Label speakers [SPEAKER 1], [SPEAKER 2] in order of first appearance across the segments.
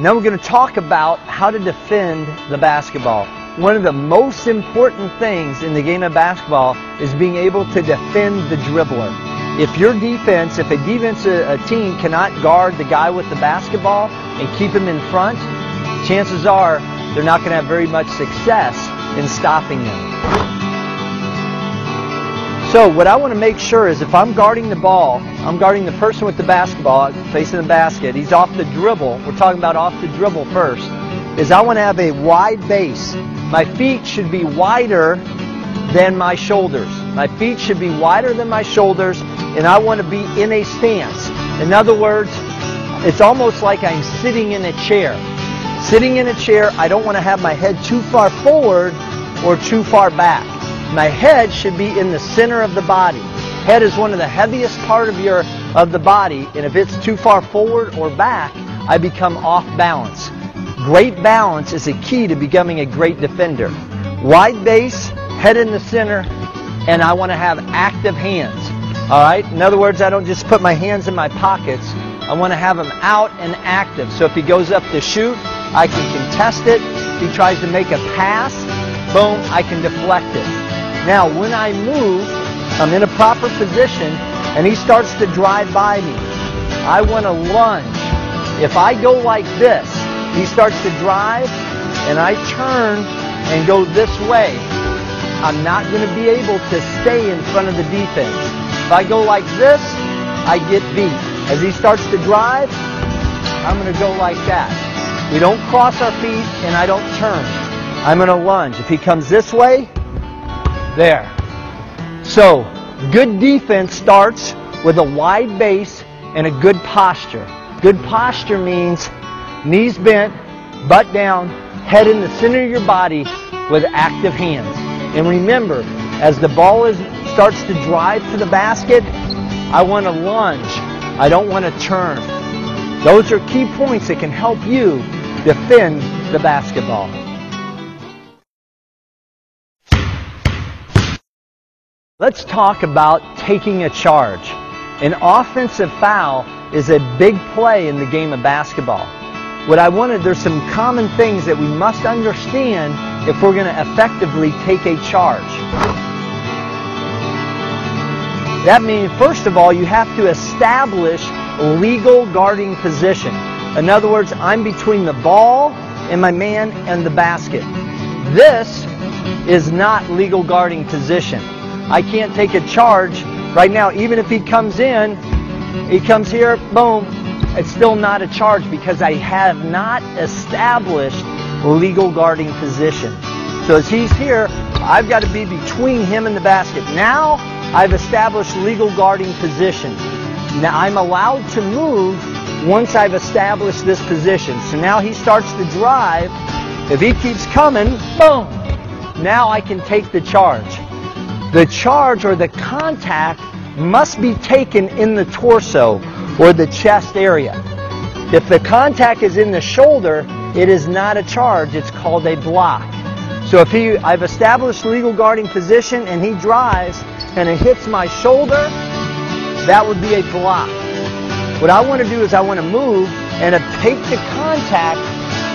[SPEAKER 1] Now we're going to talk about how to defend the basketball. One of the most important things in the game of basketball is being able to defend the dribbler. If your defense, if a team cannot guard the guy with the basketball and keep him in front, chances are they're not going to have very much success in stopping them. So what I want to make sure is if I'm guarding the ball, I'm guarding the person with the basketball facing the basket, he's off the dribble, we're talking about off the dribble first, is I want to have a wide base. My feet should be wider than my shoulders. My feet should be wider than my shoulders, and I want to be in a stance. In other words, it's almost like I'm sitting in a chair. Sitting in a chair, I don't want to have my head too far forward or too far back. My head should be in the center of the body. Head is one of the heaviest part of the body, and if it's too far forward or back, I become off balance. Great balance is a key to becoming a great defender. Wide base, head in the center, and I want to have active hands. All right? In other words, I don't just put my hands in my pockets. I want to have them out and active. So if he goes up to shoot, I can contest it. If he tries to make a pass, boom, I can deflect it. Now, when I move, I'm in a proper position, and he starts to drive by me. I want to lunge. If I go like this, he starts to drive, and I turn and go this way. I'm not going to be able to stay in front of the defense. If I go like this, I get beat. As he starts to drive, I'm going to go like that. We don't cross our feet, and I don't turn. I'm going to lunge. If he comes this way, there. So, good defense starts with a wide base and a good posture. Good posture means knees bent, butt down, head in the center of your body with active hands. And remember, as the ball starts to drive to the basket, I want to lunge. I don't want to turn. Those are key points that can help you defend the basketball. Let's talk about taking a charge. An offensive foul is a big play in the game of basketball. There's some common things that we must understand if we're going to effectively take a charge. That means, first of all, you have to establish legal guarding position. In other words, I'm between the ball and my man and the basket. This is not legal guarding position. I can't take a charge right now. Even if he comes in, he comes here, boom, it's still not a charge because I have not established legal guarding position. So as he's here, I've got to be between him and the basket. Now I've established legal guarding position. Now I'm allowed to move once I've established this position. So now he starts to drive. If he keeps coming, boom, now I can take the charge. The charge or the contact must be taken in the torso or the chest area. If the contact is in the shoulder, it is not a charge. It's called a block. So if I've established legal guarding position and he drives and it hits my shoulder, that would be a block. What I want to do is I want to move and take the contact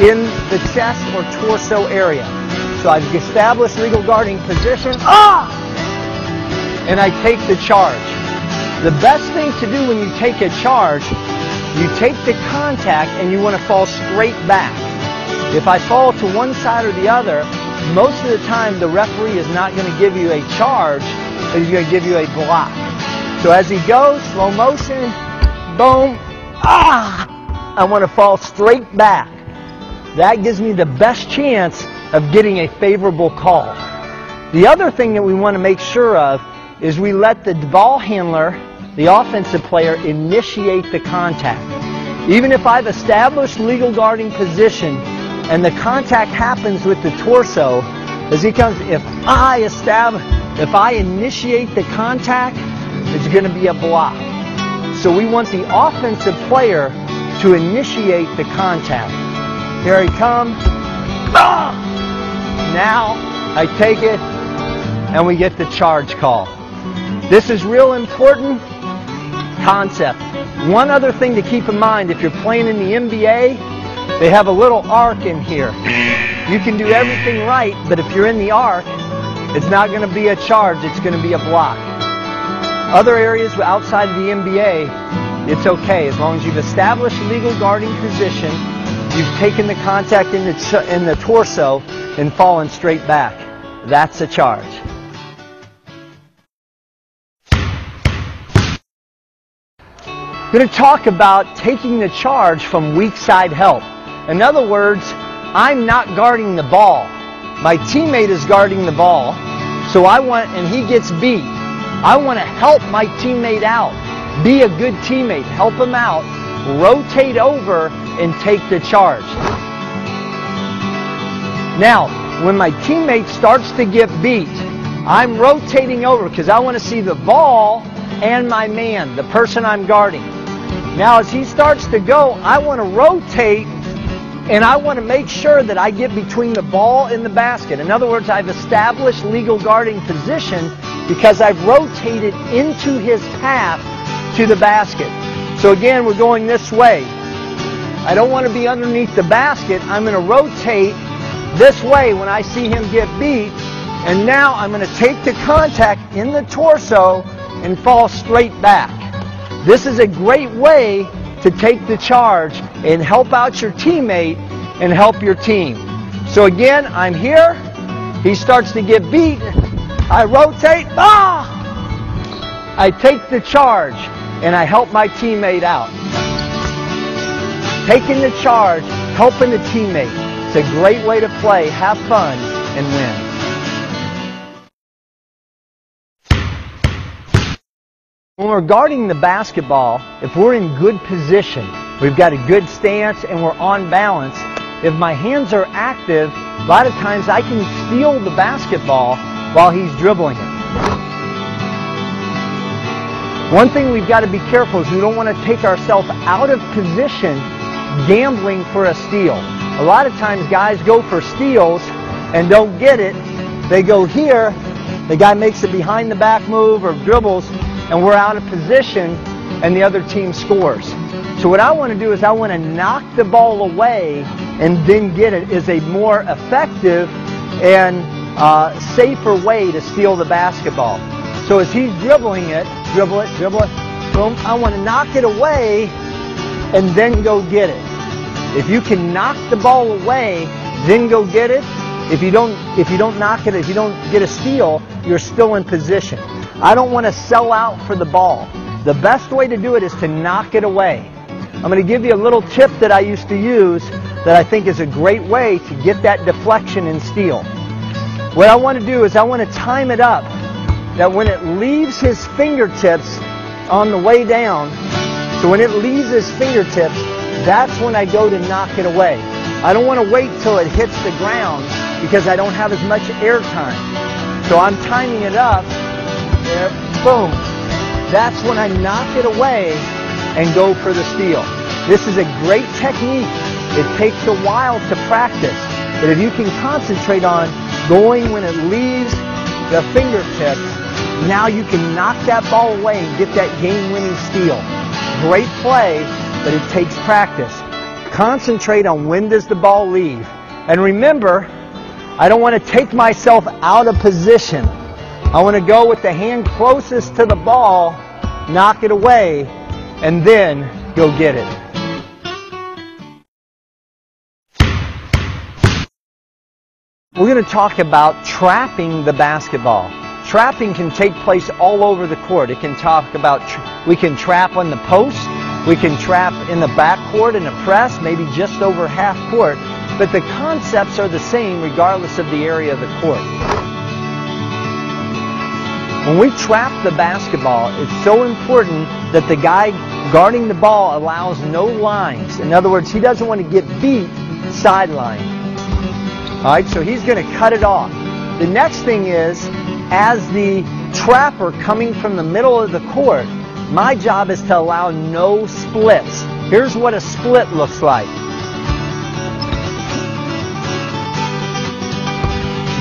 [SPEAKER 1] in the chest or torso area. So I've established legal guarding position. And I take the charge. The best thing to do when you take a charge, you take the contact and you want to fall straight back. If I fall to one side or the other, most of the time the referee is not going to give you a charge, but he's going to give you a block. So as he goes, slow motion, boom, I want to fall straight back. That gives me the best chance of getting a favorable call. The other thing that we want to make sure of is we let the ball handler, the offensive player, initiate the contact. Even if I've established legal guarding position and the contact happens with the torso, as he comes, if I initiate the contact, it's going to be a block. So we want the offensive player to initiate the contact. Here he comes. Now I take it and we get the charge call. This is real important concept. One other thing to keep in mind, if you're playing in the NBA, They have a little arc in here. You can do everything right, but if you're in the arc, it's not going to be a charge, it's going to be a block. Other areas outside of the NBA, it's okay. As long as you've established legal guarding position, you've taken the contact in the torso and fallen straight back. That's a charge. I'm going to talk about taking the charge from weak side help. In other words, I'm not guarding the ball. My teammate is guarding the ball, and he gets beat. I want to help my teammate out. Be a good teammate. Help him out. Rotate over and take the charge. Now, when my teammate starts to get beat, I'm rotating over because I want to see the ball and my man, the person I'm guarding. Now, as he starts to go, I want to rotate and I want to make sure that I get between the ball and the basket. In other words, I've established legal guarding position because I've rotated into his path to the basket. So again, we're going this way. I don't want to be underneath the basket. I'm going to rotate this way when I see him get beat. And now I'm going to take the contact in the torso and fall straight back. This is a great way to take the charge and help out your teammate and help your team. So again, I'm here. He starts to get beat. I rotate. I take the charge and I help my teammate out. Taking the charge, helping the teammate. It's a great way to play, have fun, and win. When we're guarding the basketball, if we're in good position, we've got a good stance and we're on balance, if my hands are active, a lot of times I can steal the basketball while he's dribbling it. One thing we've got to be careful is we don't want to take ourselves out of position gambling for a steal. A lot of times guys go for steals and don't get it. They go here, the guy makes a behind the back move or dribbles, and we're out of position and the other team scores. So what I want to do is I want to knock the ball away and then get it is a more effective and safer way to steal the basketball. So as he's dribbling it, dribble it, boom, I want to knock it away and then go get it. If you can knock the ball away, then go get it. If you don't knock it, if you don't get a steal, you're still in position. I don't want to sell out for the ball. The best way to do it is to knock it away. I'm going to give you a little tip that I used to use that I think is a great way to get that deflection and steal. What I want to do is I want to time it up that when it leaves his fingertips on the way down, so when it leaves his fingertips, that's when I go to knock it away. I don't want to wait till it hits the ground because I don't have as much air time. So I'm timing it up. There, boom. That's when I knock it away and go for the steal. This is a great technique. It takes a while to practice. But if you can concentrate on going when it leaves the fingertips, now you can knock that ball away and get that game-winning steal. Great play, but it takes practice. Concentrate on when does the ball leave. And remember, I don't want to take myself out of position. I want to go with the hand closest to the ball, knock it away, and then go get it. We're going to talk about trapping the basketball. Trapping can take place all over the court. It can talk about, we can trap on the post, we can trap in the backcourt in a press, maybe just over half court, but the concepts are the same regardless of the area of the court. When we trap the basketball, it's so important that the guy guarding the ball allows no lines. In other words, he doesn't want to get beat sideline. All right, so he's going to cut it off. The next thing is, as the trapper coming from the middle of the court, my job is to allow no splits. Here's what a split looks like.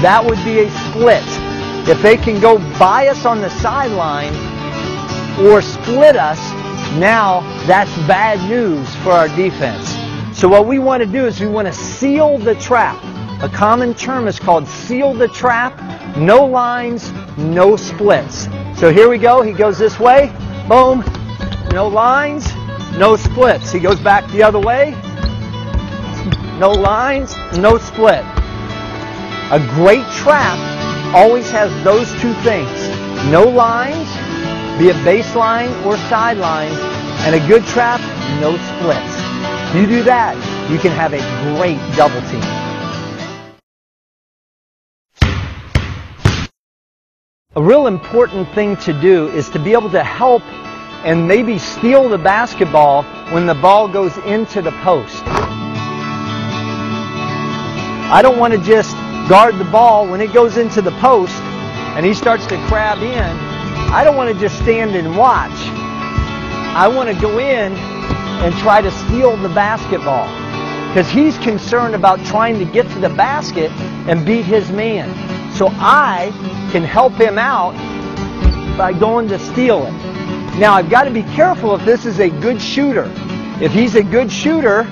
[SPEAKER 1] That would be a split. If they can go by us on the sideline or split us, now that's bad news for our defense. So what we want to do is we want to seal the trap. A common term is called seal the trap. No lines, no splits. So here we go. He goes this way. Boom. No lines, no splits. He goes back the other way. No lines, no split. A great trap always has those two things. No lines, be it baseline or sideline, and a good trap, no splits. If you do that, you can have a great double team. A real important thing to do is to be able to help and maybe steal the basketball when the ball goes into the post. I don't want to just guard the ball when it goes into the post and he starts to crab in. I don't want to just stand and watch. I want to go in and try to steal the basketball because he's concerned about trying to get to the basket and beat his man. So I can help him out by going to steal it. Now I've got to be careful if this is a good shooter. If he's a good shooter,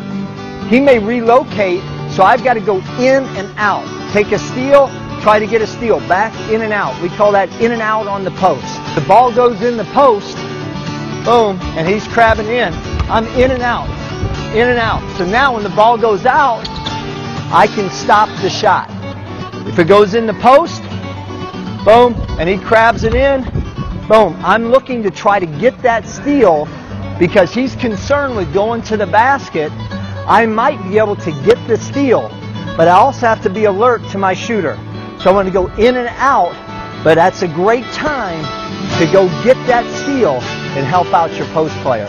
[SPEAKER 1] he may relocate, so I've got to go in and out. Take a steal, try to get a steal, back in and out. We call that in and out on the post. The ball goes in the post, boom, and he's crabbing in. I'm in and out, in and out. So now when the ball goes out, I can stop the shot. If it goes in the post, boom, and he crabs it in, boom. I'm looking to try to get that steal because he's concerned with going to the basket. I might be able to get the steal, but I also have to be alert to my shooter. So I want to go in and out, but that's a great time to go get that steal and help out your post player.